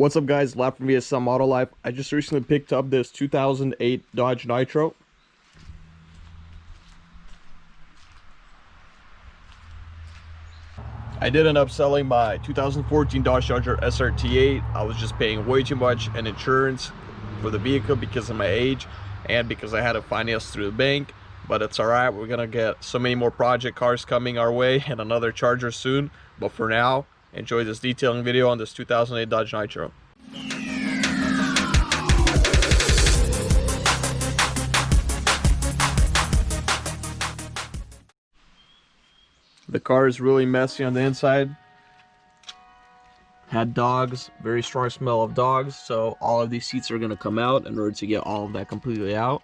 What's up guys, Lap from VSM Auto Life. I just recently picked up this 2008 Dodge Nitro. I did end up selling my 2014 Dodge Charger SRT8. I was just paying way too much in insurance for the vehicle because of my age and because I had to finance through the bank. But it's alright, we're gonna get so many more project cars coming our way and another Charger soon. But for now, enjoy this detailing video on this 2008 Dodge Nitro. The car is really messy on the inside. Had dogs, very strong smell of dogs, so all of these seats are going to come out in order to get all of that completely out.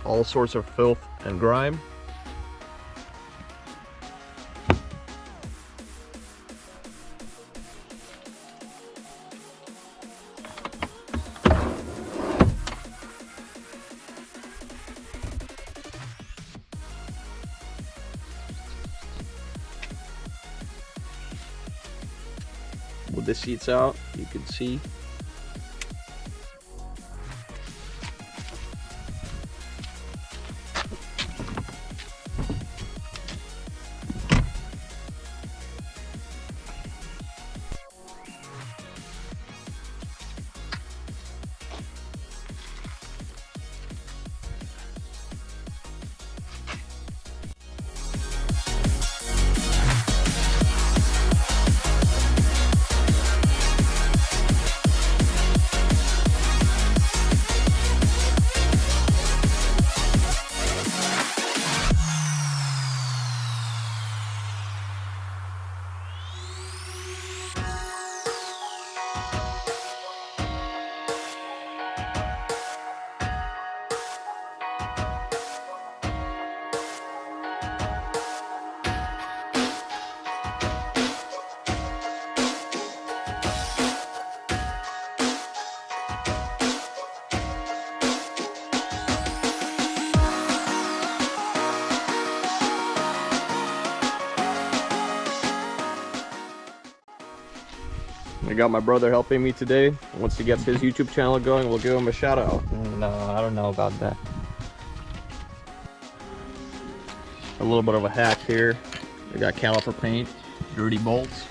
All sorts of filth and grime. With the seats out, you can see I got my brother helping me today. Once he gets his YouTube channel going, we'll give him a shout out. No, I don't know about that. A little bit of a hack here. I got caliper paint, dirty bolts.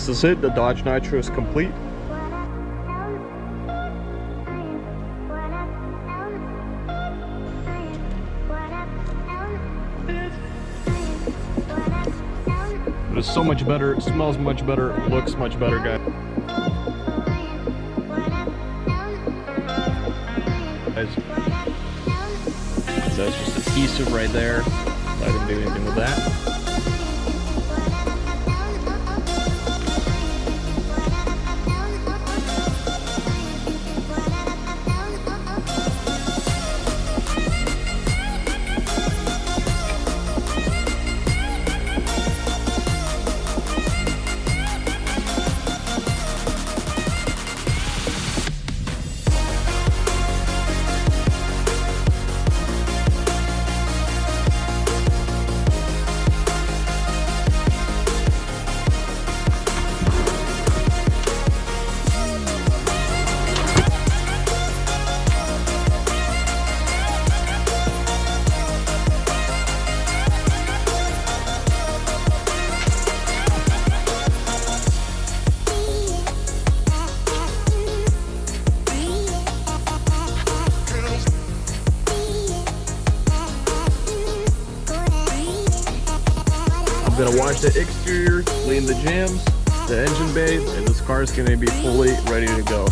this is it. The Dodge Nitro is complete. It is so much better, it smells much better, it looks much better, guys. That's just adhesive right there. I didn't do anything with that. I'm gonna wash the exterior, clean the jams, the engine bay, and this car is gonna be fully ready to go.